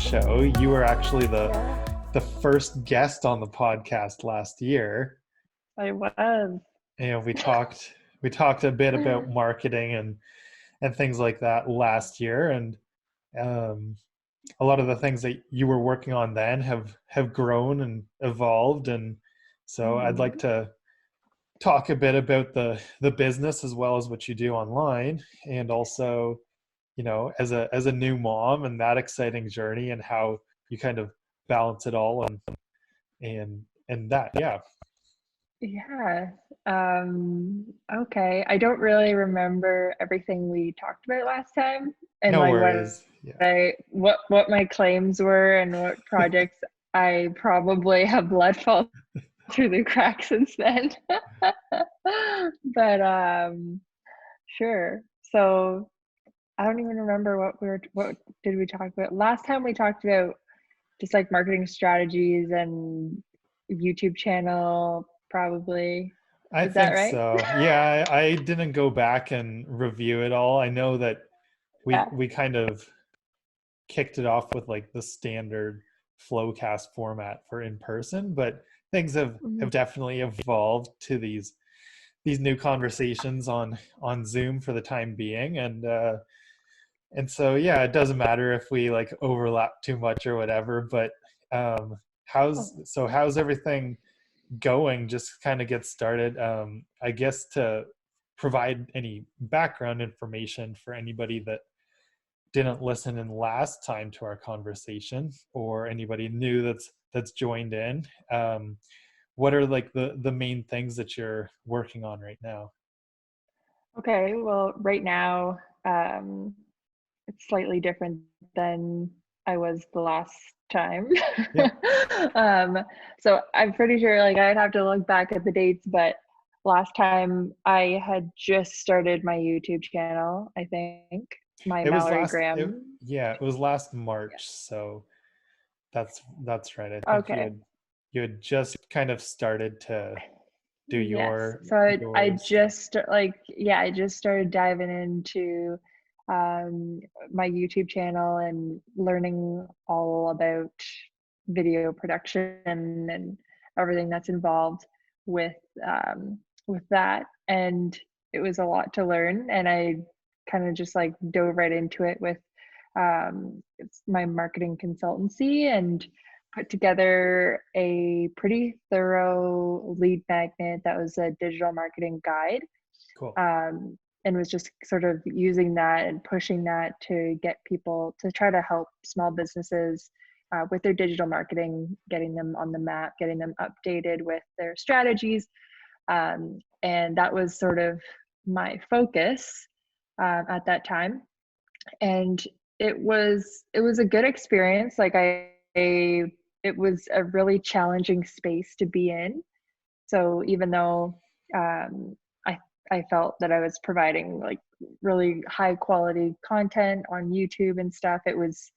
show. You were actually Yeah, the first guest on the podcast last year. I was. And we talked a bit about marketing and things like that last year. And um, a lot of the things that you were working on then have grown and evolved. And so I'd like Mhm. to talk a bit about the business as well as what you do online, and also, as a new mom and that exciting journey and how you kind of balance it all and that. Yeah. Yeah. Okay. I don't really remember everything we talked about last time and No like worries. Yeah. what my claims were and what projects I probably have let fall through the cracks since then. But sure. So I don't even remember what did we talk about. Last time we talked about just like marketing strategies and YouTube channel, probably. I Is that think right? so. Yeah, I didn't go back and review it all. I know that we Yeah. we kind of kicked it off with like the standard Flowcast format for in person, but things have Mhm. definitely evolved to these new conversations on Zoom for the time being. And so yeah, it doesn't matter if we like overlap too much or whatever. But how's everything going? Just kind of get started. I guess to provide any background information for anybody that didn't listen in last time to our conversation, or anybody new that's joined in. What are like the main things that you're working on right now? Okay. Well, right now, um, it's slightly different than I was the last time. Yeah. um, so I'm pretty sure like I'd have to look back at the dates, but last time I had just started my YouTube channel, I think, my It was Mallory last it, Graham. yeah, it was last March. So that's right. I think you Okay. had you had just kind of started to do Yes. your So I your stuff. just like yeah, I just started diving into my YouTube channel and learning all about video production and everything that's involved with with that. And it was a lot to learn, and I kind of just like dove right into it with it's my marketing consultancy and put together a pretty thorough lead magnet that was a digital marketing guide, Cool. and was just sort of using that and pushing that to get people to try to help small businesses with their digital marketing, getting them on the map, getting them updated with their strategies. And that was sort of my focus at that time. And it was a good experience. Like it was a really challenging space to be in. So even though um, I I felt that I was providing like really high quality content on YouTube and stuff, it was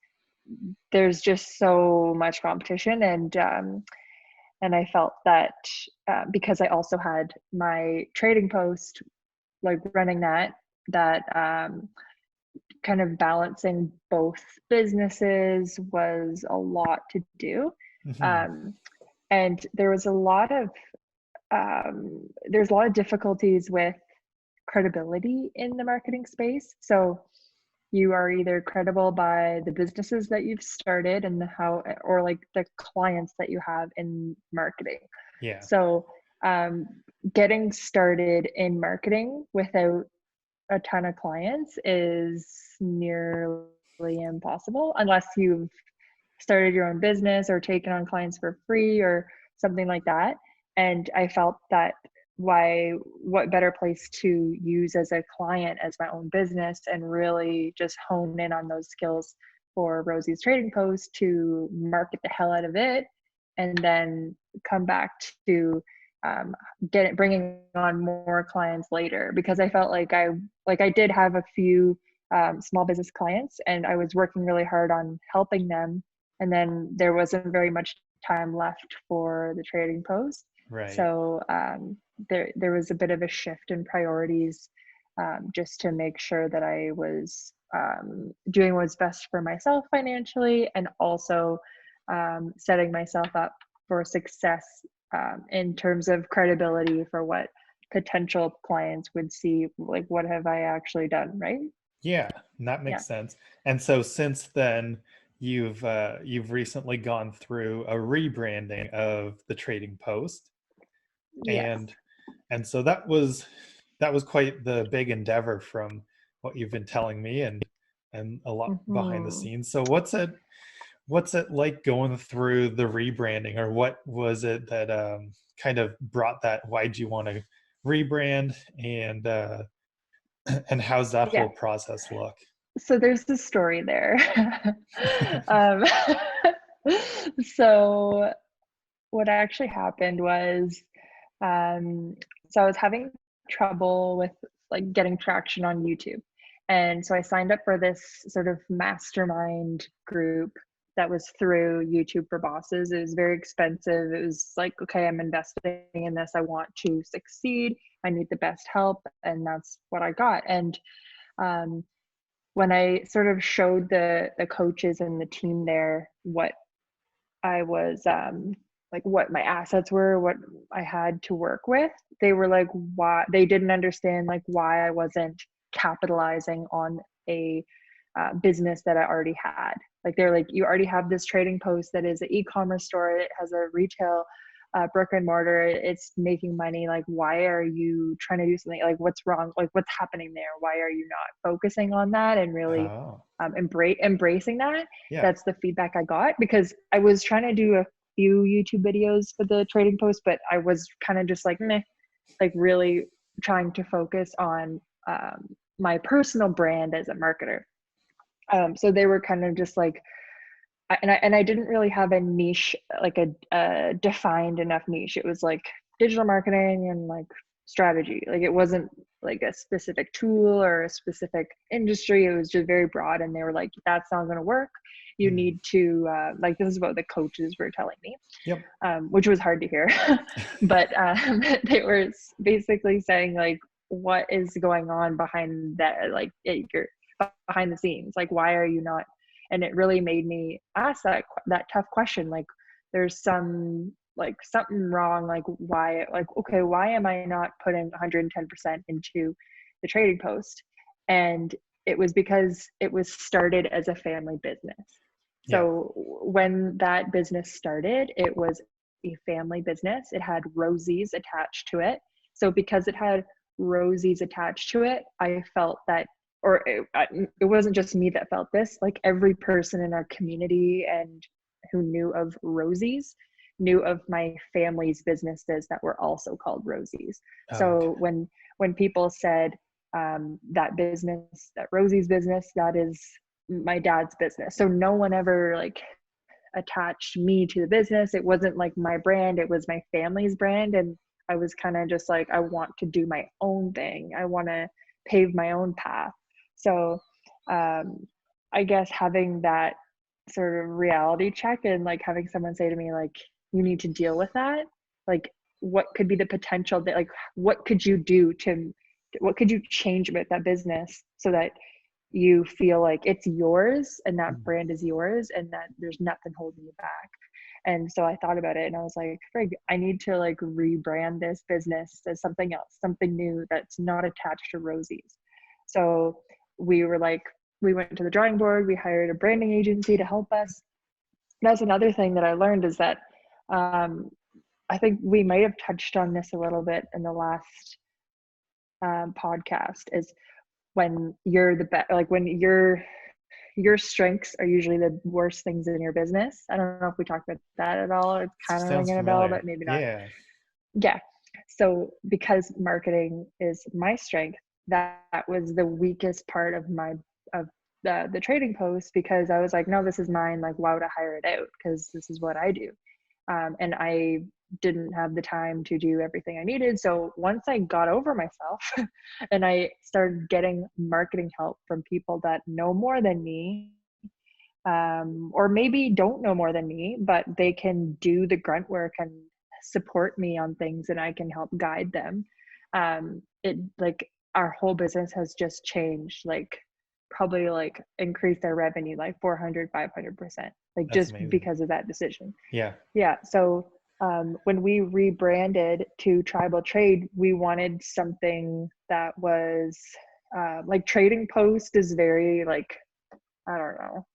there's just so much competition, and I felt that because I also had my trading post like running that kind of balancing both businesses was a lot to do. Hmm. Um, and there's a lot of difficulties with credibility in the marketing space. So you are either credible by the businesses that you've started and how, or like the clients that you have in marketing. Yeah. So um, getting started in marketing without a ton of clients is nearly impossible unless you've started your own business or taken on clients for free or something like that. And I felt that what better place to use as a client as my own business and really just hone in on those skills for Rosie's trading post to market the hell out of it and then come back to um, bringing on more clients later, because I felt like I did have a few small business clients and I was working really hard on helping them, and then there wasn't very much time left for the trading post. Right. So there was a bit of a shift in priorities, just to make sure that I was doing what's best for myself financially, and also setting myself up for success in terms of credibility for what potential clients would see, like what have I actually done, right? Yeah, that Yeah. makes sense. And so since then, you've recently gone through a rebranding of the Trading Post, Yes. and so that was quite the big endeavor from what you've been telling me, and a lot behind the Hmm. scenes. So what's it like going through the rebranding, or what was it that kind of brought that? Why'd you want to rebrand, and how's that Yeah. whole process look? So there's the story there. um, so what actually happened was, um, so I was having trouble with like getting traction on YouTube. And so I signed up for this sort of mastermind group that was through YouTube for Bosses. It was very expensive. It was like, okay, I'm investing in this. I want to succeed. I need the best help. And that's what I got. And um, when I sort of showed the coaches and the team there what I was like what my assets were, what I had to work with, they were like, why they didn't understand like why I wasn't capitalizing on a business that I already had. Like they're like, you already have this trading post that is an e-commerce store. It has a retail brick and mortar. It's making money. Like, why are you trying to do something? Like, what's wrong? Like, what's happening there? Why are you not focusing on that and really Oh, embracing that? yeah. That's the feedback I got, because I was trying to do a few YouTube videos for the trading post, but I was kind of just like, meh, like really trying to focus on my personal brand as a marketer. So they were kind of just like, and I didn't really have a niche, like a defined enough niche. It was like digital marketing and like strategy. Like it wasn't like a specific tool or a specific industry. It was just very broad. And they were like, that's not going to work. You Mm. need to like, this is what the coaches were telling me, Yep. which was hard to hear. But they were basically saying like, what is going on behind that? Like you're behind the scenes. Like, why are you not? And it really made me ask that tough question. Like, there's something wrong. Like, why? Like, okay, why am I not putting 110% into the trading post? And it was because it was started as a family business. Yeah. So when that business started, it was a family business. It had Rosies attached to it. So because it had Rosies attached to it, I felt that, or it wasn't just me that felt this, like every person in our community and who knew of Rosies knew of my family's businesses that were also called Rosies. Okay. So when people said that business, that Rosie's business, that is my dad's business. So no one ever like attached me to the business. It wasn't like my brand, it was my family's brand. And I was kind of just like, I want to do my own thing. I want to pave my own path. So I guess having that sort of reality check and like having someone say to me, like, you need to deal with that. Like, what could be the potential that, like, what could you do to, what could you change about that business so that you feel like it's yours and that Mm. brand is yours and that there's nothing holding you back. And so I thought about it and I was like, Frig, I need to like rebrand this business as something else, something new that's not attached to Rosie's. So we were like, we went to the drawing board, we hired a branding agency to help us. That's another thing that I learned is that I think we might have touched on this a little bit in the last podcast, is when you're the best, like when your strengths are usually the worst things in your business. I don't know if we talked about that at all. It's kind of Sounds ringing a bell, familiar. but maybe not. Yeah. Yeah. So because marketing is my strength, that was the weakest part of the trading post, because I was like, no, this is mine. Like, why would I hire it out? Because this is what I do. And I didn't have the time to do everything I needed. So once I got over myself and I started getting marketing help from people that know more than me, or maybe don't know more than me, but they can do the grunt work and support me on things and I can help guide them. It like our whole business has just changed like probably like increased their revenue like 400, 500%, like That's just amazing. because of that decision. Yeah. Yeah. So when we rebranded to Tribal Trade, we wanted something that was like Trading Post is very like, I don't know.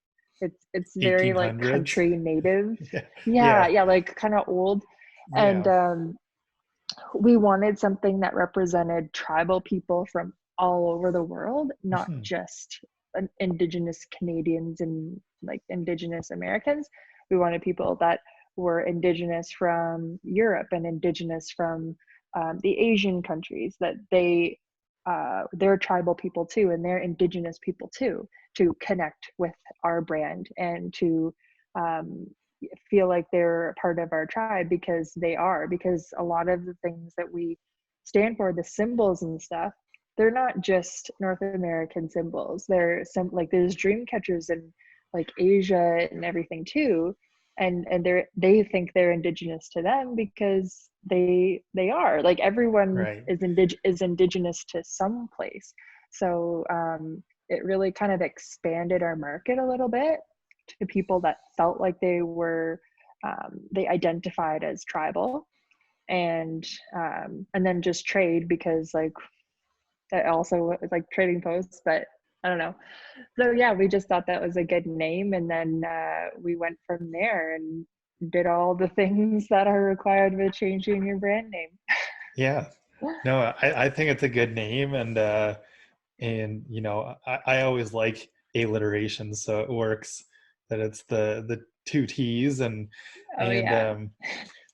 It's very like 1800s. country native. Yeah. Yeah, Yeah. yeah, like kind of old. And Yeah. we wanted something that represented tribal people from all over the world, not Mhm. just Indigenous Canadians and like Indigenous Americans. We wanted people that were Indigenous from Europe and Indigenous from the Asian countries, that they're tribal people too, and they're Indigenous people too, to connect with our brand and to um, feel like they're a part of our tribe, because they are, because a lot of the things that we stand for, the symbols and stuff, they're not just North American symbols. They're some like there's dream catchers in like Asia and everything too, and they think they're indigenous to them because they are, like everyone Right. is indigenous to some place. So it really kind of expanded our market a little bit to people that felt like they identified as tribal, and then just trade, because like it also was like Trading Posts, but I don't know. So yeah, we just thought that was a good name, and then we went from there and did all the things that are required with changing your brand name. Yeah. No, I think it's a good name, and I always like alliteration, so it works that it's the two T's, Oh and yeah,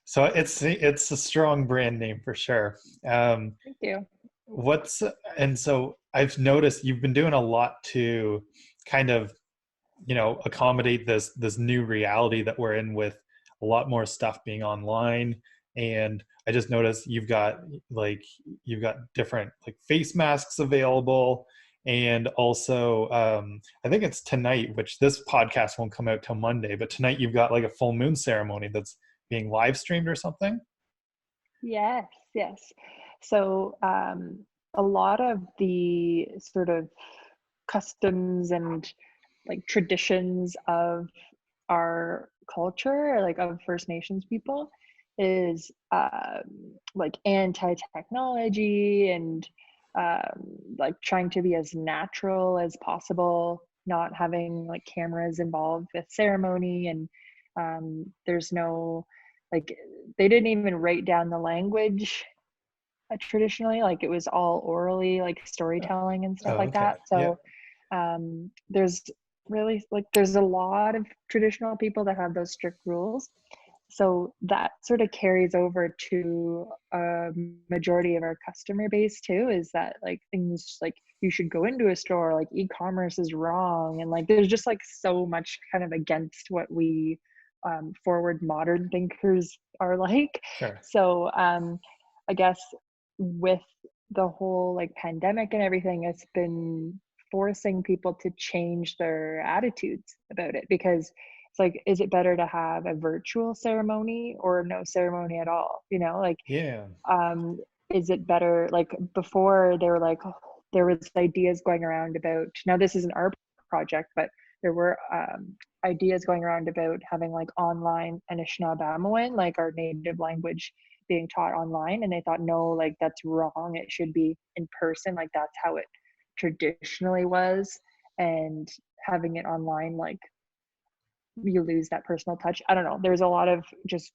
so it's a strong brand name for sure. Um, thank you. what's and so I've noticed you've been doing a lot to kind of accommodate this new reality that we're in, with a lot more stuff being online. And I just noticed you've got different like face masks available. And also I think it's tonight, which this podcast won't come out till Monday, but tonight you've got like a full moon ceremony that's being live streamed or something. Yes, yes. So a lot of the sort of customs and like traditions of our culture, like of First Nations people, is like anti-technology and like trying to be as natural as possible, not having like cameras involved with ceremony, and there's no like they didn't even write down the language traditionally, like it was all orally, like storytelling and stuff Oh, like okay. that. Yeah. So there's really like there's a lot of traditional people that have those strict rules, so that sort of carries over to a majority of our customer base too, is that like things like you should go into a store, like e-commerce is wrong, and like there's just like so much kind of against what we forward modern thinkers are like. Sure. So I guess with the whole like pandemic and everything, it's been forcing people to change their attitudes about it, because it's like, is it better to have a virtual ceremony or no ceremony at all? Like, Yeah. um, is it better? Like before, they were like, oh, there was ideas going around about. Now, this isn't our project, but there were ideas going around about having like online Anishinaabe, like our native language, being taught online, and they thought, no, like that's wrong. It should be in person. Like that's how it traditionally was, and having it online, like you lose that personal touch. I don't know. There's a lot of just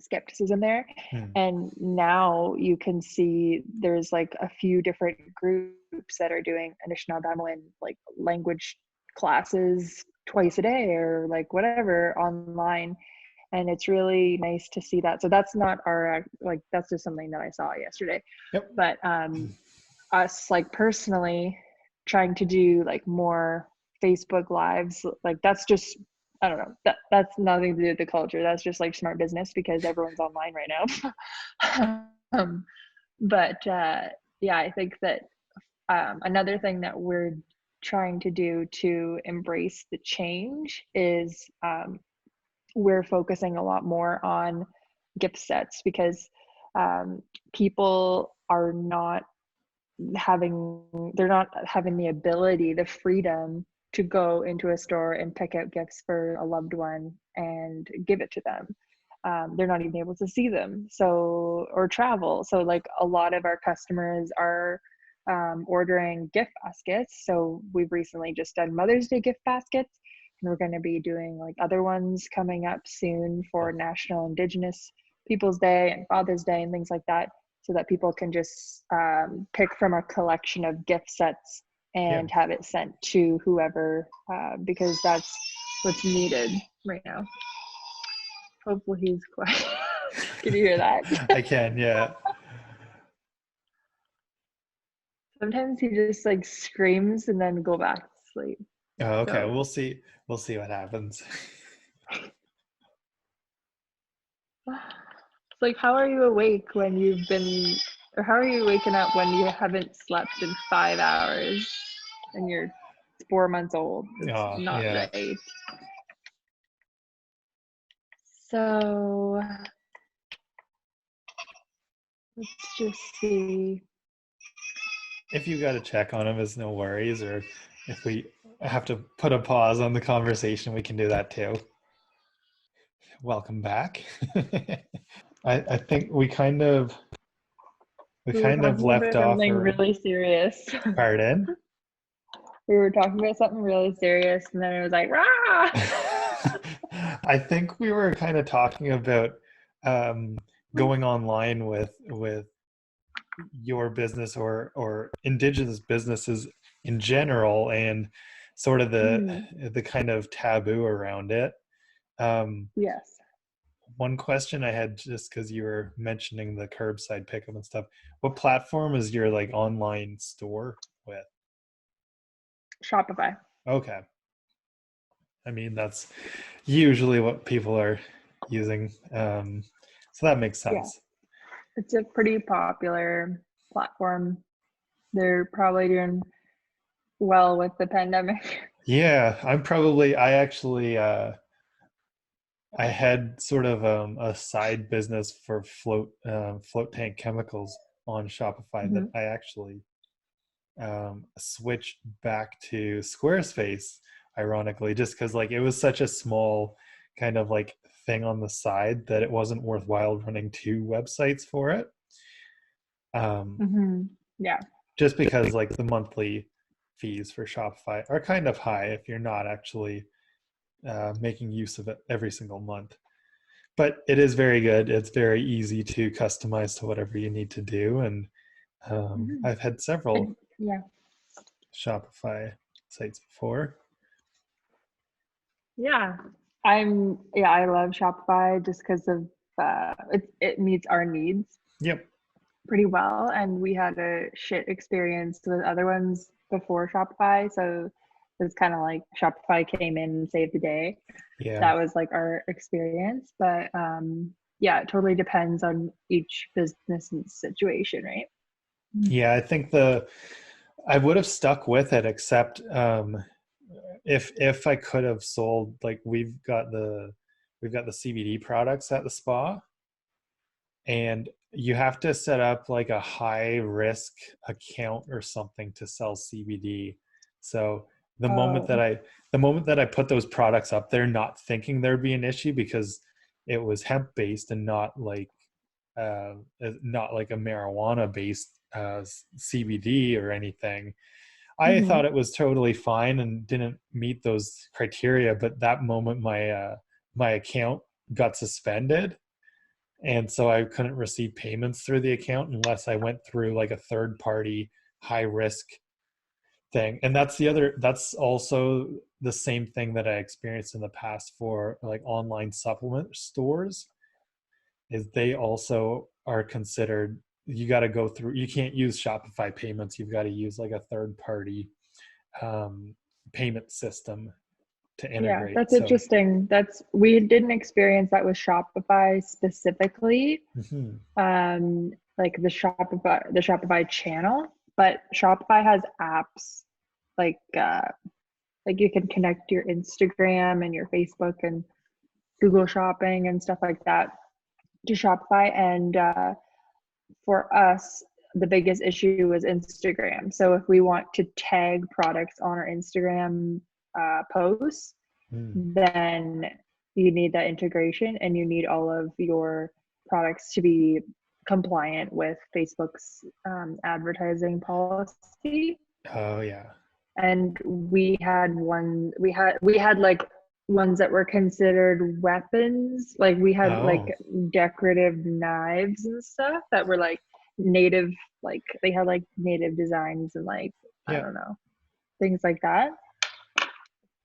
skepticism there. Hmm. And now you can see there's like a few different groups that are doing Anishinaabe like language classes twice a day or like whatever online. And it's really nice to see that. So that's not our, like, that's just something that I saw yesterday. Yep. But us, like personally, trying to do like more Facebook lives, like that's just, I don't know, that's nothing to do with the culture. That's just like smart business because everyone's online right now. But yeah, I think that another thing that we're trying to do to embrace the change is we're focusing a lot more on gift sets, because people are not they're not having the ability, the freedom to go into a store and pick out gifts for a loved one and give it to them. They're not even able to see them, or travel. So like a lot of our customers are ordering gift baskets. So we've recently just done Mother's Day gift baskets, and we're going to be doing like other ones coming up soon for National Indigenous Peoples Day and Father's Day and things like that, so that people can just pick from a collection of gift sets and have it sent to whoever, because that's what's needed right now. Hopefully he's quiet. Can you hear that? I can, yeah. Sometimes he just like screams and then go back to sleep. Oh, okay. So. We'll see what happens. It's like, how are you awake when or how are you waking up when you haven't slept in 5 hours and you're 4 months old? It's not right. So let's just see. If you got to check on him, it's no worries. Or if we have to put a pause on the conversation, we can do that too. Welcome back. I think we kind of left off something really serious. Pardon? We were talking about something really serious, and then it was like, rah! I think we were kind of talking about going online with your business or Indigenous businesses in general, and sort of the kind of taboo around it. Yes. One question I had, just because you were mentioning the curbside pickup and stuff, what platform is your like online store with? Shopify. Okay. I mean, that's usually what people are using. So that makes sense. Yeah. It's a pretty popular platform. They're probably doing well with the pandemic. Yeah, I had sort of a side business for float tank chemicals on Shopify that I actually switched back to Squarespace, ironically, just because like it was such a small kind of like thing on the side that it wasn't worthwhile running 2 websites for it. Yeah. Just because like the monthly fees for Shopify are kind of high if you're not actually making use of it every single month. But it is very good. It's very easy to customize to whatever you need to do. And I've had several Shopify sites before. Yeah. I love Shopify just because of it meets our needs. Yep. Pretty well, and we had a shit experience with other ones before Shopify, so it's kind of like Shopify came in and saved the day. Yeah, that was like our experience, but it totally depends on each business's situation, right? Yeah, I think I would have stuck with it, except if I could have sold, like we've got the CBD products at the spa, and you have to set up like a high risk account or something to sell CBD. So the moment that I put those products up there, not thinking there'd be an issue because it was hemp based and not like a marijuana based CBD or anything, I thought it was totally fine and didn't meet those criteria. But that moment my account got suspended, and so I couldn't receive payments through the account unless I went through like a third party high risk thing. And that's also the same thing that I experienced in the past for like online supplement stores, is they also are considered, you got to go through, you can't use Shopify payments. You've got to use like a third party payment system to integrate. Yeah, that's interesting. We didn't experience that with Shopify specifically, like the Shopify channel, but Shopify has apps like you can connect your Instagram and your Facebook and Google Shopping and stuff like that to Shopify. And for us, the biggest issue was Instagram. So if we want to tag products on our Instagram posts, then you need that integration, and you need all of your products to be compliant with Facebook's advertising policy. Oh yeah. And we had like ones that were considered weapons. Like we had like decorative knives and stuff that were like native, like they had like native designs and like I don't know, things like that.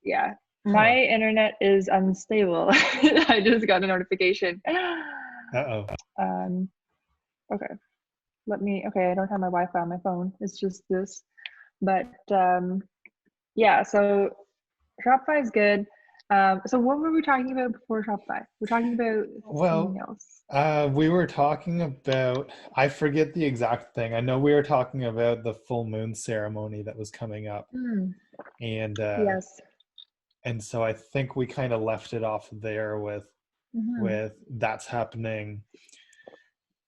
Yeah. My internet is unstable. I just got a notification. Uh-oh. Okay. Okay, I don't have my Wi-Fi on my phone. It's just this. But yeah, so Shopify is good. So what were we talking about before Shopify? We're talking about something else. We were talking about, I forget the exact thing. I know we were talking about the full moon ceremony that was coming up. And yes. And so I think we kind of left it off there with that's happening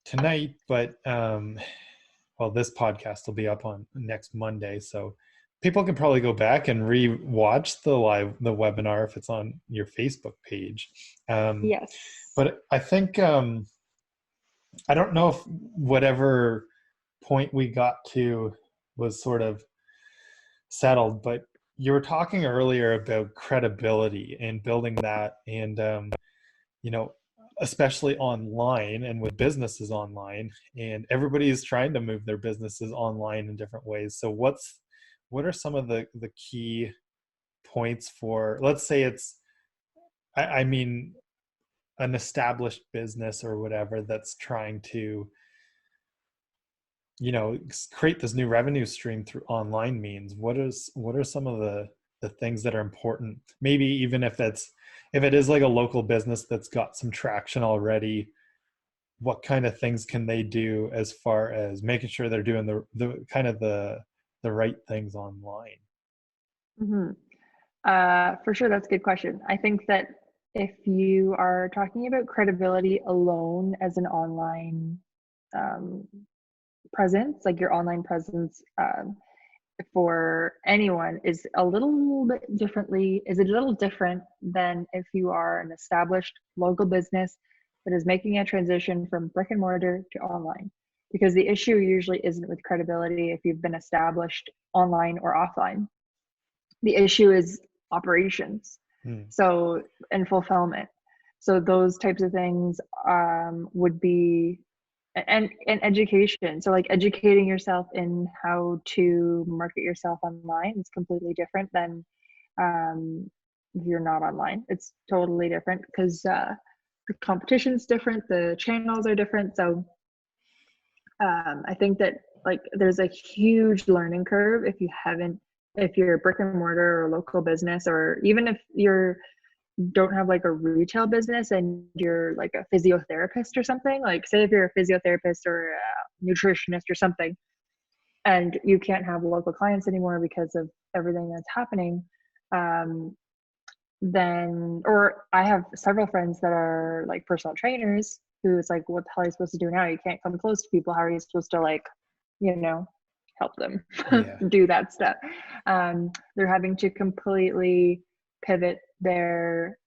tonight, but well, this podcast will be up on next Monday, so people can probably go back and re-watch the webinar if it's on your Facebook page. Yes. But I think I don't know if whatever point we got to was sort of settled, but you were talking earlier about credibility and building that, and you know, especially online and with businesses online, and everybody's trying to move their businesses online in different ways. So what are some of the key points for, let's say it's I mean an established business or whatever that's trying to, you know, create this new revenue stream through online means? What are some of the things that are important? Maybe even if it is like a local business that's got some traction already, what kind of things can they do as far as making sure they're doing the kind of the right things online? For sure, that's a good question. I think that if you are talking about credibility alone as an online presence, like your online presence for anyone is a little different than if you are an established local business that is making a transition from brick and mortar to online. Because the issue usually isn't with credibility if you've been established online or offline. The issue is operations, so, and fulfillment. So those types of things would be, and education. So like educating yourself in how to market yourself online is completely different than if you're not online. It's totally different because the competition's different, the channels are different. So I think that like there's a huge learning curve if you're a brick and mortar or local business, or even if you're don't have like a retail business and you're like a physiotherapist or something. Like say if you're a physiotherapist or a nutritionist or something, and you can't have local clients anymore because of everything that's happening, then, or I have several friends that are like personal trainers who it's like, what the hell are you supposed to do now? You can't come close to people. How are you supposed to like, you know, help them do that stuff? They're having to completely pivot their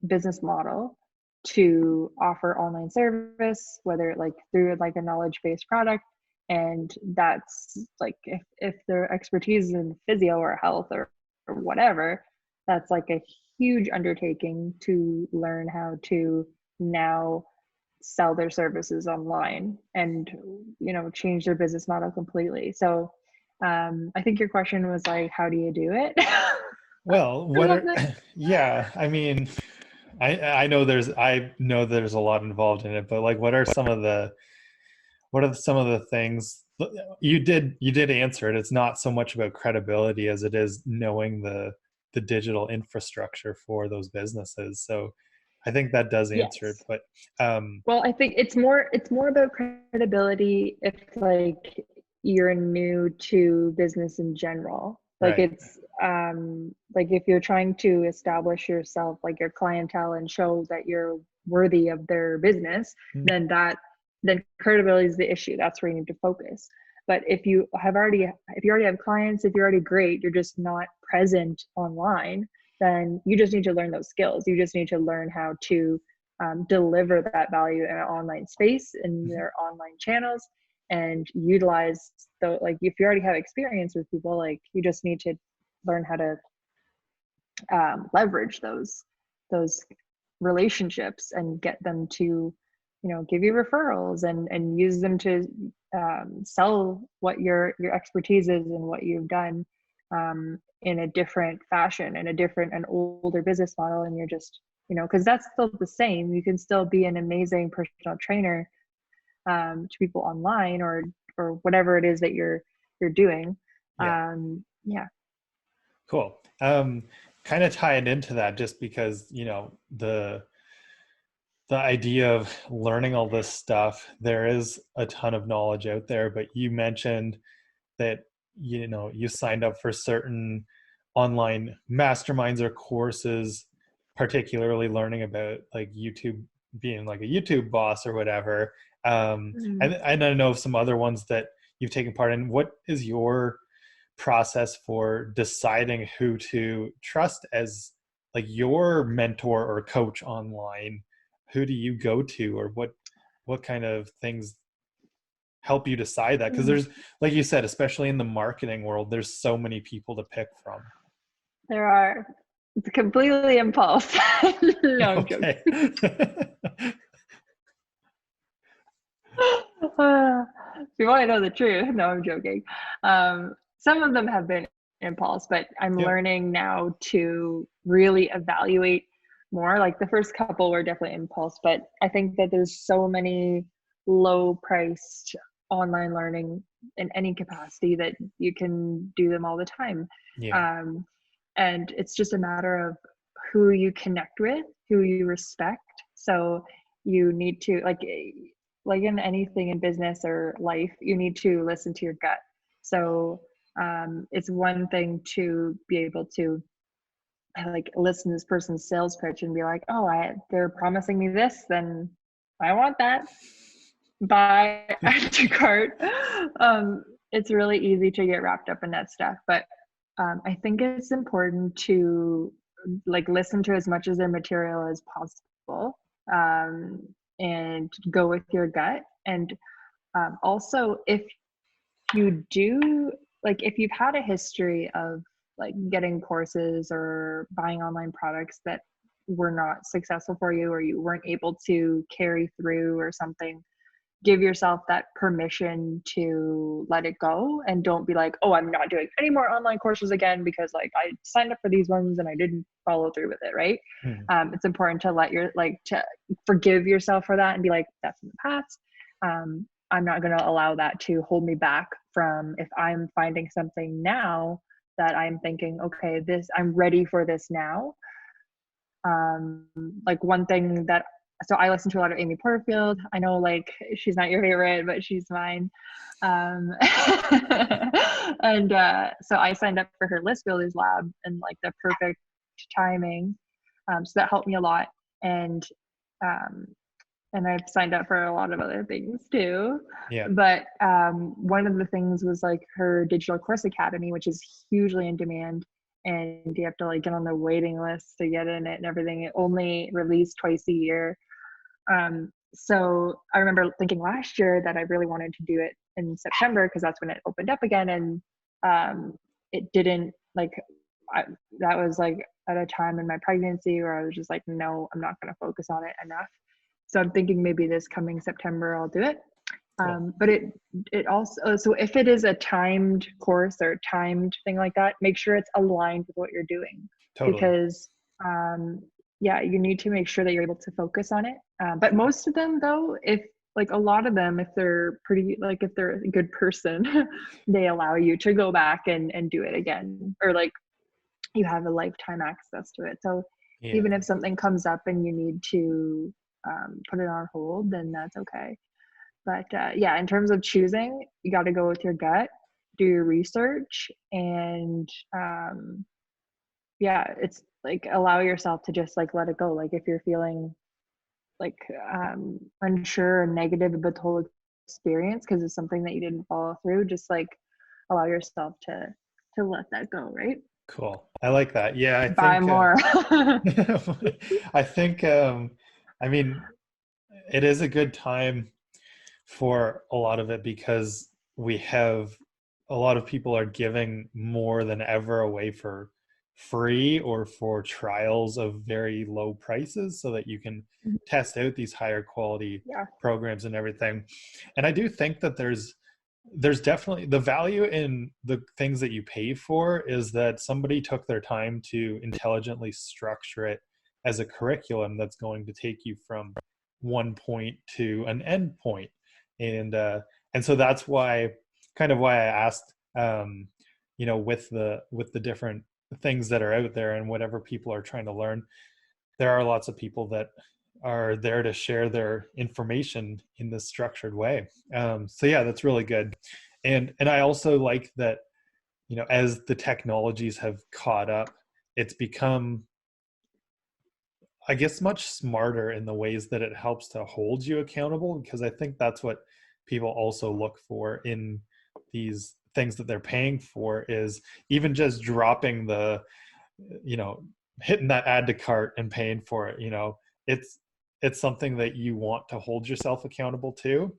business model to offer online service, whether like through like a knowledge-based product. And that's like if their expertise is in physio or health or whatever, that's like a huge undertaking to learn how to now sell their services online and, you know, change their business model completely. So I think your question was like, how do you do it? Well, yeah, I mean, I know there's a lot involved in it, but like what are some of the things you did answer it? It's not so much about credibility as it is knowing the digital infrastructure for those businesses. So I think that does answer it. But well, I think it's more about credibility if like you're new to business in general. Like it's like if you're trying to establish yourself, like your clientele, and show that you're worthy of their business, then that then credibility is the issue. That's where you need to focus. But if you already have clients, if you're already great, you're just not present online, then you just need to learn those skills. You just need to learn how to deliver that value in an online space, in their online channels, and utilize the, like, if you already have experience with people, like, you just need to learn how to leverage those relationships and get them to, give you referrals and use them to sell what your expertise is and what you've done in a different fashion, in an older business model. And you're just, because that's still the same. You can still be an amazing personal trainer to people online, or whatever it is that you're doing. Yeah. Cool. Kind of tying into that, just because, the idea of learning all this stuff, there is a ton of knowledge out there, but you mentioned that, you signed up for certain online masterminds or courses, particularly learning about like YouTube, being like a YouTube boss or whatever. And I know of some other ones that you've taken part in. What is your process for deciding who to trust as like your mentor or coach online? Who do you go to, or what kind of things help you decide that? Because there's, like you said, especially in the marketing world, there's so many people to pick from. There are. It's completely impulse. No, I'm joking. If you want to know the truth, no, I'm joking. Some of them have been impulse, but I'm learning now to really evaluate more. Like the first couple were definitely impulse, but I think that there's so many low-priced online learning in any capacity that you can do them all the time. And it's just a matter of who you connect with, who you respect. So you need to, like in anything in business or life, you need to listen to your gut. So it's one thing to be able to like listen to this person's sales pitch and be like, oh, they're promising me this, then I want that. Buy, add to cart. It's really easy to get wrapped up in that stuff, but I think it's important to like listen to as much of their material as possible, and go with your gut. And also, if you do, like, if you've had a history of like getting courses or buying online products that were not successful for you, or you weren't able to carry through or something, give yourself that permission to let it go, and don't be like, oh, I'm not doing any more online courses again because like I signed up for these ones and I didn't follow through with it, right? It's important to to forgive yourself for that and be like, that's in the past. I'm not going to allow that to hold me back from, if I'm finding something now that I'm thinking, okay, I'm ready for this now. Like one thing that, so I listen to a lot of Amy Porterfield. I know like she's not your favorite, but she's mine. And so I signed up for her List Builders Lab in like the perfect timing. So that helped me a lot. And I've signed up for a lot of other things too. But one of the things was like her Digital Course Academy, which is hugely in demand. And you have to like get on the waiting list to get in it and everything. It only released twice a year. So I remember thinking last year that I really wanted to do it in September because that's when it opened up again. And it didn't, like, that was like at a time in my pregnancy where I was just like, no, I'm not going to focus on it enough. So I'm thinking maybe this coming September I'll do it. But it also, so if it is a timed course or a timed thing like that, make sure it's aligned with what you're doing. Totally. Because you need to make sure that you're able to focus on it. But most of them though, if like a lot of them, if they're pretty, like if they're a good person, they allow you to go back and do it again, or like you have a lifetime access to it. So even if something comes up and you need to put it on hold, then that's okay. But in terms of choosing, you got to go with your gut, do your research, and it's like allow yourself to just like let it go. Like if you're feeling like unsure or negative about the whole experience because it's something that you didn't follow through, just like allow yourself to let that go, right? Cool. I like that. Yeah, I Buy think more. I think I mean, it is a good time for a lot of it because we have a lot of people are giving more than ever away for free or for trials of very low prices so that you can test out these higher quality Yeah. programs and everything. And I do think that there's definitely the value in the things that you pay for is that somebody took their time to intelligently structure it as a curriculum that's going to take you from one point to an end point. And so that's why kind of why I asked, with the different things that are out there and whatever people are trying to learn, there are lots of people that are there to share their information in this structured way. So yeah, that's really good. And I also like that, as the technologies have caught up, it's become, I guess, much smarter in the ways that it helps to hold you accountable, because I think that's what people also look for in these things that they're paying for, is even just dropping the, hitting that add to cart and paying for it. It's something that you want to hold yourself accountable to,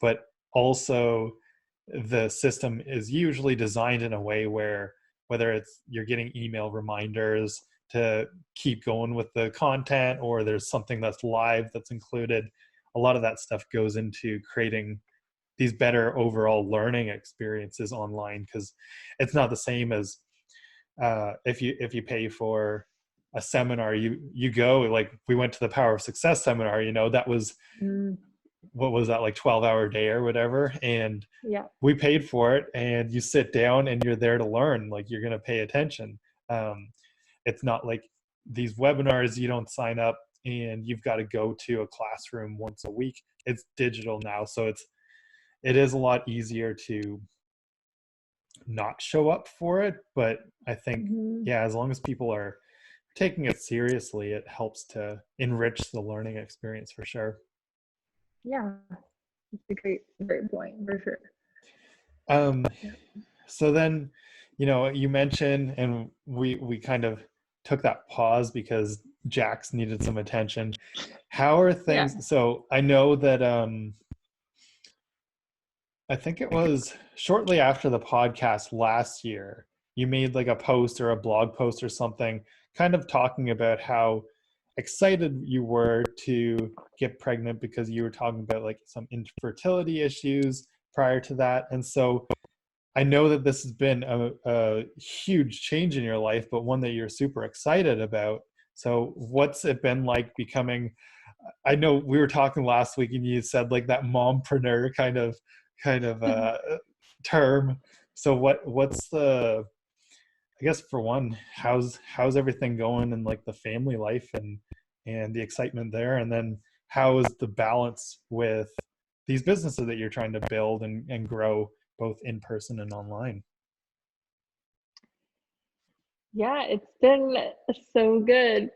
but also the system is usually designed in a way where, whether it's you're getting email reminders to keep going with the content, or there's something that's live that's included, a lot of that stuff goes into creating these better overall learning experiences online, because it's not the same as if you pay for a seminar, you go, like we went to the Power of Success seminar, that was, what was that, like 12-hour day or whatever, and Yeah. we paid for it, and you sit down and you're there to learn, like you're going to pay attention. It's not like these webinars, you don't sign up and you've got to go to a classroom once a week. It's digital now, so it is a lot easier to not show up for it. But I think, yeah, as long as people are taking it seriously, it helps to enrich the learning experience for sure. Yeah. It's a great point for sure. Yeah. So then, you mentioned, and we kind of took that pause because Jaxx needed some attention. How are Yeah. things? So I know that I think it was shortly after the podcast last year, you made like a post or a blog post or something, kind of talking about how excited you were to get pregnant because you were talking about like some infertility issues prior to that. And so I know that this has been a huge change in your life, but one that you're super excited about. So what's it been like becoming, I know we were talking last week and you said like that mompreneur kind of term. So what's the, I guess for one, how's everything going in like the family life and the excitement there? And then how is the balance with these businesses that you're trying to build and grow both in person and online? Yeah, it's been so good.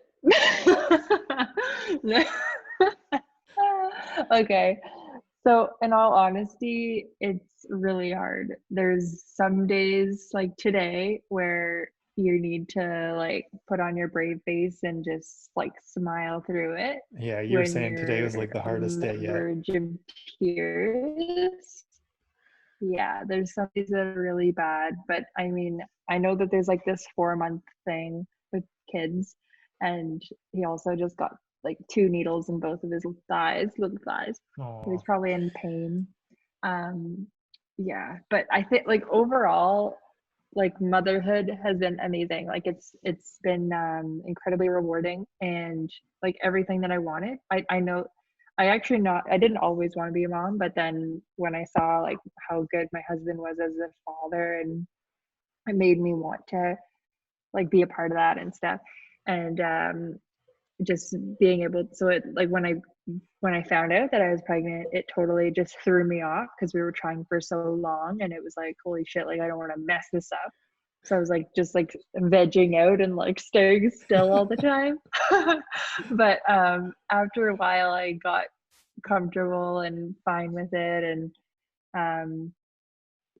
Okay. So, in all honesty, it's really hard. There's some days like today where you need to like put on your brave face and just like smile through it Yeah, you were when saying today was you're like the hardest on day the yet. verge of tears. Yeah, there's some days that are really bad, but I mean, I know that there's like this 4-month thing with kids, and he also just got like 2 needles in both of his thighs, little thighs. So he's Oh, probably in pain. Um, yeah, but I think like overall, like motherhood has been amazing. Like it's been incredibly rewarding and like everything that I wanted. I know I didn't always want to be a mom, but then when I saw like how good my husband was as a father, and it made me want to like be a part of that and stuff. And just being able, so it like when I found out that I was pregnant, it totally just threw me off because we were trying for so long, and it was like, holy shit, like I don't want to mess this up. So I was like just like vegging out and like staring still all the time. But after a while I got comfortable and fine with it. And um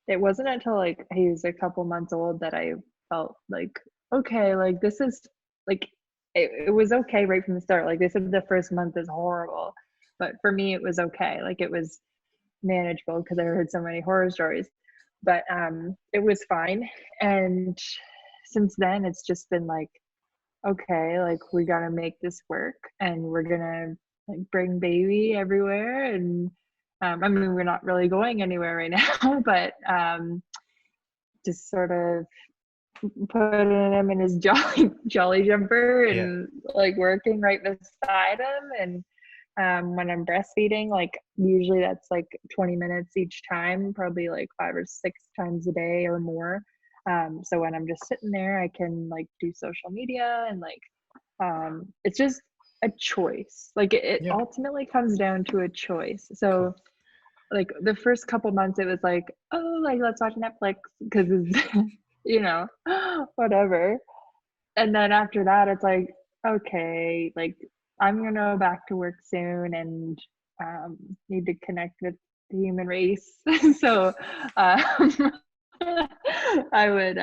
it wasn't until like he was a couple months old that I felt like, okay, like this is like it was okay right from the start. Like they said the first month is horrible, but for me it was okay. Like it was manageable because I heard so many horror stories. But it was fine. And since then it's just been like, okay, like we gotta make this work and we're gonna like bring baby everywhere. And I mean we're not really going anywhere right now, but just sort of putting him in his jolly jumper Yeah. and like working right beside him. And when I'm breastfeeding, like usually that's like 20 minutes each time, probably like 5 or 6 times a day or more. So when I'm just sitting there, I can like do social media and like it's just a choice. Like it Yeah. ultimately comes down to a choice. Cool. So like the first couple months, it was like, oh, like let's watch Netflix because it's you know whatever. And then after that it's like, okay, like I'm gonna go back to work soon and need to connect with the human race. So um, I would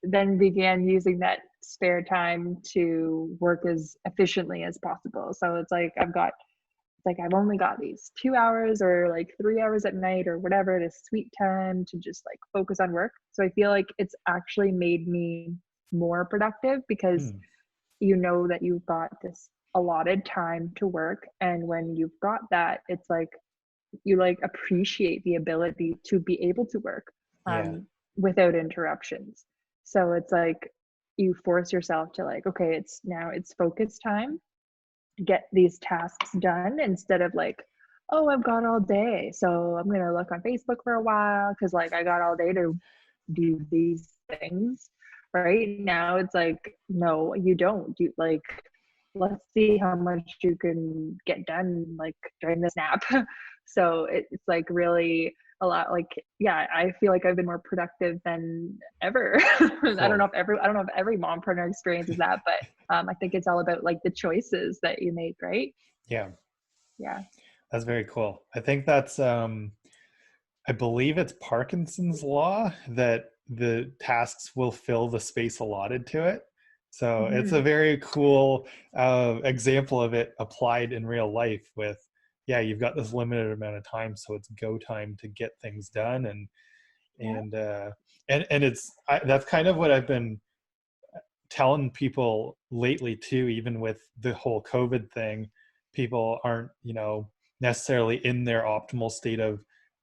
then began using that spare time to work as efficiently as possible. So it's like I've only got these 2 hours or like 3 hours at night or whatever, this sweet time to just like focus on work. So I feel like it's actually made me more productive because Hmm. you know that you've got this allotted time to work. And when you've got that, it's like you like appreciate the ability to be able to work Yeah. without interruptions. So it's like you force yourself to like, okay, it's focus time, get these tasks done instead of like, oh, I've got all day, so I'm gonna look on Facebook for a while because like I got all day to do these things. Right now it's like, no, you don't. You like, let's see how much you can get done like during this nap. So it's like really a lot. Like, yeah, I feel like I've been more productive than ever. Cool. I don't know if every mompreneur experiences that, but I think it's all about like the choices that you make, right? Yeah. Yeah. That's very cool. I think that's I believe it's Parkinson's law that the tasks will fill the space allotted to it. So it's a Mm-hmm. very cool example of it applied in real life with, yeah, you've got this limited amount of time, so it's go time to get things done. Yeah. And and that's kind of what I've been telling people lately too, even with the whole COVID thing. People aren't, necessarily in their optimal state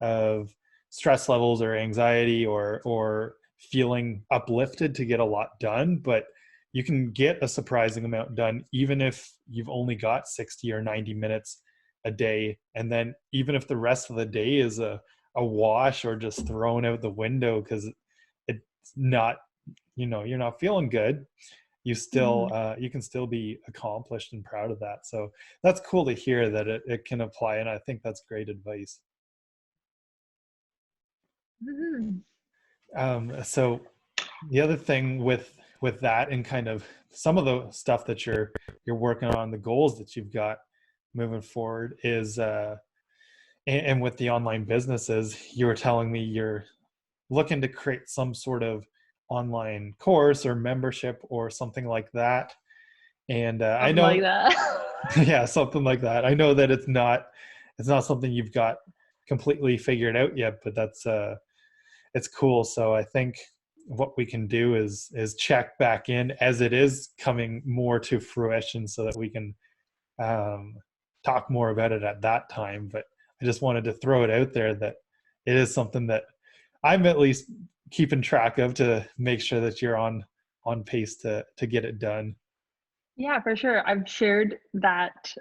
of stress levels or anxiety or feeling uplifted to get a lot done, but you can get a surprising amount done even if you've only got 60 or 90 minutes a day. And then even if the rest of the day is a wash or just thrown out the window because it's not, you're not feeling good, you still Mm-hmm. you can still be accomplished and proud of that. So that's cool to hear that it can apply, and I think that's great advice. Mm-hmm. So the other thing with that and kind of some of the stuff that you're working on, the goals that you've got moving forward is and with the online businesses, you were telling me you're looking to create some sort of online course or membership or something like that. And I Something like know, that. yeah, something like that. I know that it's not something you've got completely figured out yet, but that's it's cool. So I think what we can do is check back in as it is coming more to fruition so that we can um, talk more about it at that time. But I just wanted to throw it out there that it is something that I'm at least keeping track of to make sure that you're on pace to get it done. Yeah, for sure. I've shared that,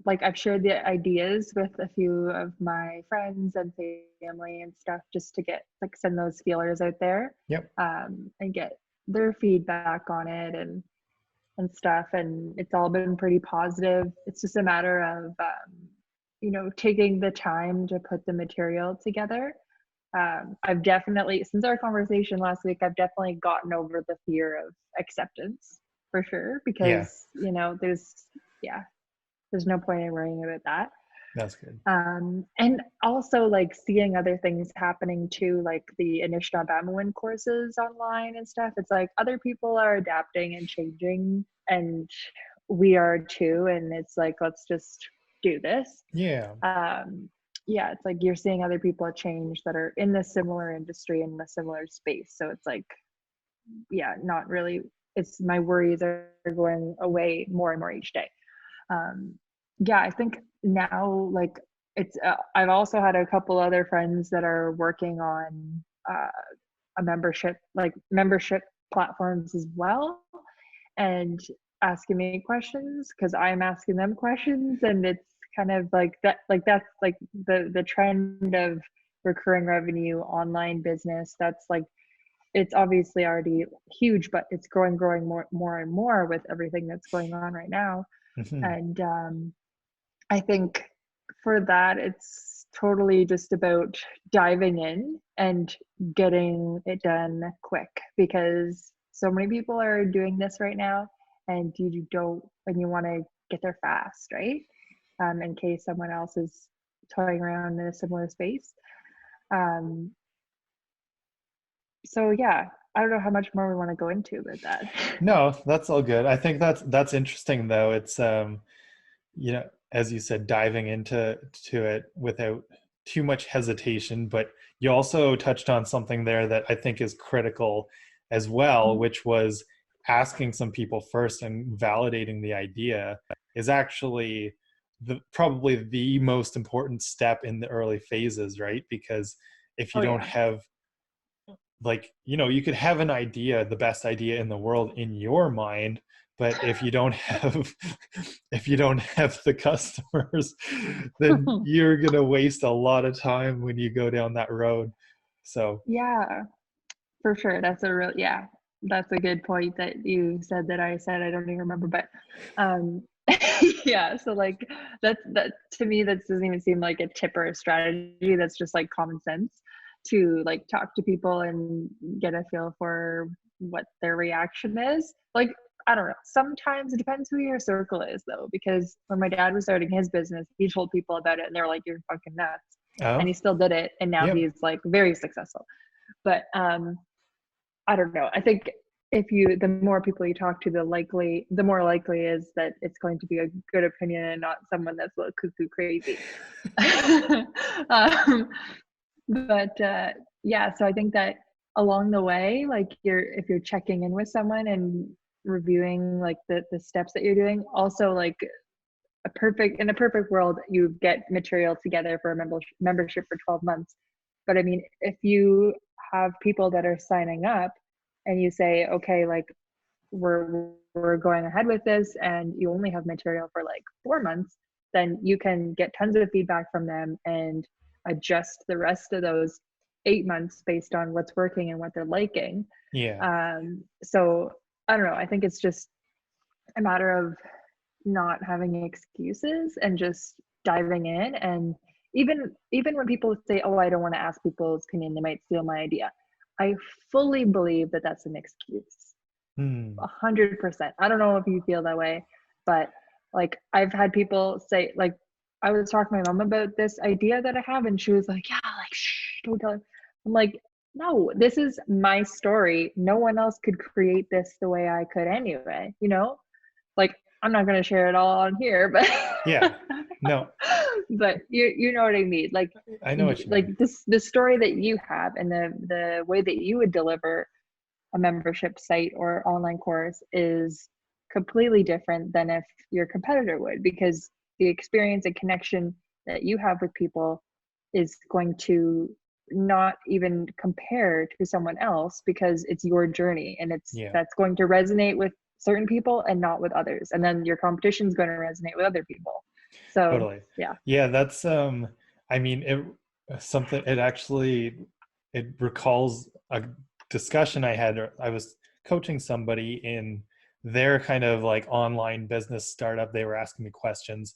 like I've shared the ideas with a few of my friends and family and stuff just to get like send those feelers out there, Yep. and get their feedback on it and stuff. And it's all been pretty positive. It's just a matter of, taking the time to put the material together. I've definitely, since our conversation last week, I've definitely gotten over the fear of acceptance for sure, Yeah, because, there's no point in worrying about that. that's good. And also like seeing other things happening too, like the Anishinaabe courses online and stuff. It's like other people are adapting and changing, and we are too. And it's like, let's just do this. Yeah. Yeah, it's like you're seeing other people change that are in the similar industry, in the similar space. So it's like, yeah, not really. It's my worries are going away more and more each day. Yeah, I think now, like, it's I've also had a couple other friends that are working on a membership platforms as well, and asking me questions because I'm asking them questions, and it's kind of like that, like that's like the trend of recurring revenue online business. That's like, it's obviously already huge, but it's growing more and more with everything that's going on right now. Hmm. And I think for that, it's totally just about diving in and getting it done quick, because so many people are doing this right now, and you want to get there fast, right? In case someone else is toying around in a similar space. Um, so yeah, I don't know how much more we want to go into about that. No, that's all good. I think that's interesting though. It's as you said, diving into it without too much hesitation, but you also touched on something there that I think is critical as well, which was asking some people first and validating the idea is actually probably the most important step in the early phases, right? Because if you Oh don't yeah. have, like, you could have an idea, the best idea in the world in your mind, but if you don't have if you don't have the customers, then you're going to waste a lot of time when you go down that road. So Yeah, for sure. That's a good point that you said that I said. I don't even remember, but um yeah, so like that to me, that doesn't even seem like a tip or a strategy. That's just like common sense, to like talk to people and get a feel for what their reaction is. Like, I don't know. Sometimes it depends who your circle is though, because when my dad was starting his business, he told people about it and they were like, "You're fucking nuts." And oh, he still did it, and now yep. he's like very successful. But I don't know. I think the more people you talk to, the more likely is that it's going to be a good opinion and not someone that's a little cuckoo crazy. um, but yeah, so I think that along the way, like if you're checking in with someone and reviewing like the steps that you're doing, also like in a perfect world, you get material together for a membership for 12 months. But I mean, if you have people that are signing up and you say, okay, like we're going ahead with this, and you only have material for like 4 months, then you can get tons of feedback from them and adjust the rest of those 8 months based on what's working and what they're liking. Yeah. So I don't know. I think it's just a matter of not having excuses and just diving in. And even when people say, oh, I don't want to ask people's opinion, they might steal my idea, I fully believe that that's an excuse. Hmm. 100%. I don't know if you feel that way, but like I've had people say, like, I was talking to my mom about this idea that I have, and she was like, yeah, like, shh, don't tell her. I'm like, no, this is my story. No one else could create this the way I could anyway, Like, I'm not going to share it all on here, but Yeah. No, but you know what I mean? I know what you Like mean. the story that you have and the way that you would deliver a membership site or online course is completely different than if your competitor would, because the experience and connection that you have with people is going to not even compare to someone else, because it's your journey, and Yeah, that's going to resonate with certain people and not with others, and then your competition is going to resonate with other people. So totally. yeah. Yeah, that's I mean, it actually, it recalls a discussion I had. I was coaching somebody in their kind of like online business startup. They were asking me questions,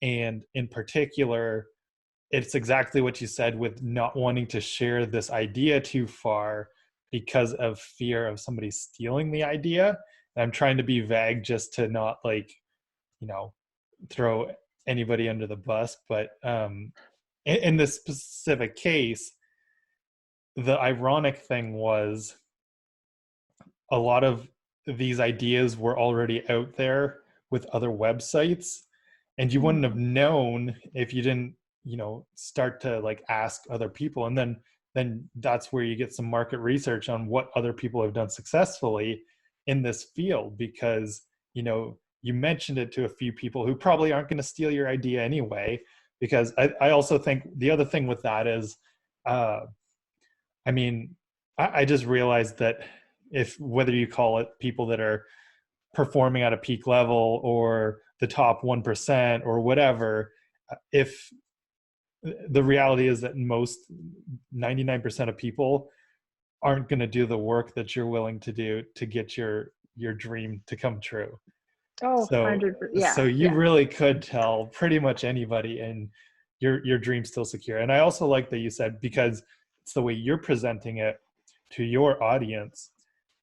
and in particular, it's exactly what you said with not wanting to share this idea too far because of fear of somebody stealing the idea. And I'm trying to be vague just to not like, you know, throw anybody under the bus. But in this specific case, the ironic thing was a lot of these ideas were already out there with other websites, and you wouldn't have known if you didn't, you know, start to like ask other people. And then that's where you get some market research on what other people have done successfully in this field, because, you know, you mentioned it to a few people who probably aren't going to steal your idea anyway. Because I also think the other thing with that is, I mean, I just realized that if, whether you call it people that are performing at a peak level or the top 1% or whatever, if the reality is that most 99% of people aren't going to do the work that you're willing to do to get your dream to come true. Oh, So 100%. Yeah. so you really could tell pretty much anybody, and your dream's still secure. And I also like that you said, because it's the way you're presenting it to your audience,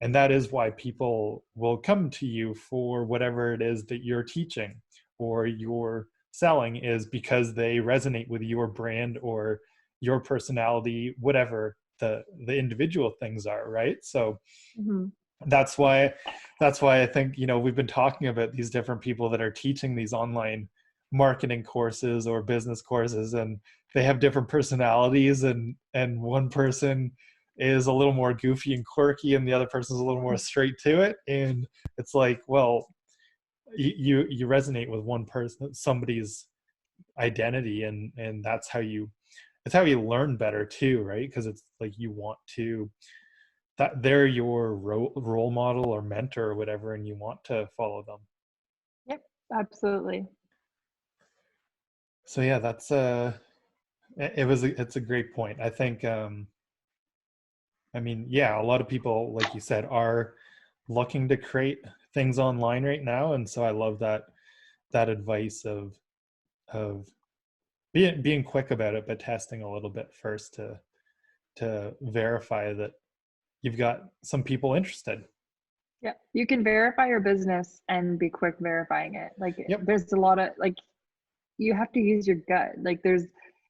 and that is why people will come to you for whatever it is that you're teaching or you're selling, is because they resonate with your brand or your personality, whatever the individual things are, right? So that's why I think, you know, we've been talking about these different people that are teaching these online marketing courses or business courses, and they have different personalities, and one person is a little more goofy and quirky and the other person is a little more straight to it. And it's like, well, you resonate with one person, somebody's identity, and that's how you learn better too, right? Because it's like you want to, that they're your role model or mentor or whatever, and you want to follow them. Yep, absolutely. So yeah, that's it's a great point. I think I mean, yeah, a lot of people, like you said, are looking to create things online right now, and so I love that advice of being quick about it, but testing a little bit first to verify that you've got some people interested. Yeah, you can verify your business and be quick verifying it. Like Yep. there's a lot of like, you have to use your gut. Like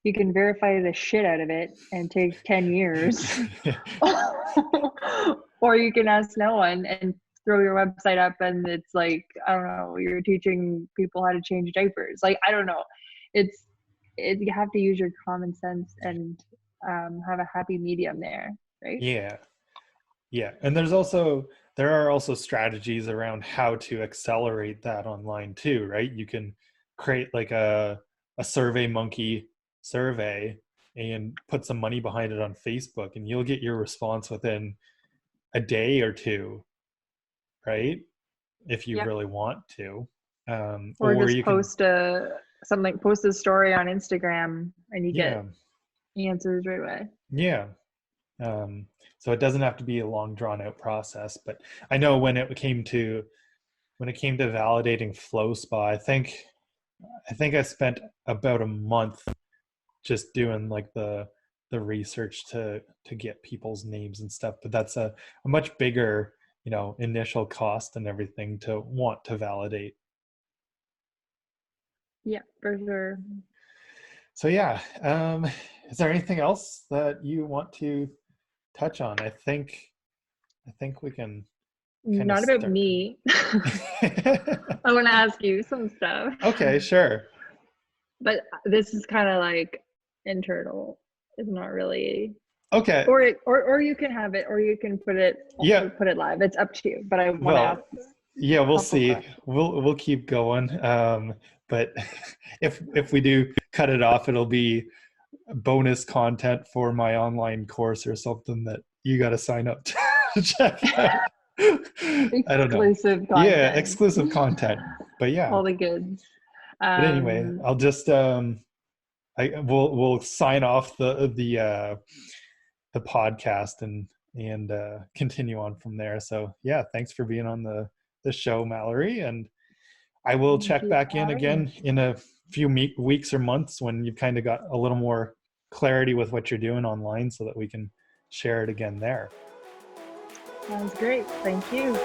you can verify the shit out of it and take 10 years. Or you can ask no one and throw your website up and it's like, I don't know, you're teaching people how to change diapers. Like, I don't know. You have to use your common sense and have a happy medium there, right? Yeah, and there are also strategies around how to accelerate that online too, right? You can create like a survey monkey survey and put some money behind it on Facebook, and you'll get your response within a day or two, right? If you Yep. really want to. Or or just you can post a story on Instagram and you Yeah, get answers right away. yeah. So it doesn't have to be a long drawn out process. But I know when it came to validating FlowSpa, I think I spent about a month just doing like the research to get people's names and stuff. But that's a much bigger, you know, initial cost and everything to want to validate. Yeah, for sure. So yeah, is there anything else that you want to touch on? I think we can kind of Not about start. me. I want to ask you some stuff. Okay, sure. But this is kind of like internal. It's not really. Okay. Or you can have it, or you can put it Yeah. live. It's up to you. But I want to ask Well, yeah, a we'll couple see. questions. We'll keep going. But if we do cut it off, it'll be bonus content for my online course or something that you got to sign up to check out. I don't know. Exclusive Yeah, content. exclusive content. But yeah. All the goods. But anyway, I'll just we'll sign off the podcast and continue on from there. So yeah, thanks for being on the show, Mallory, and I will Thank check you back for in having me. again in a few weeks or months when you've kind of got a little more clarity with what you're doing online so that we can share it again there. Sounds great. Thank you.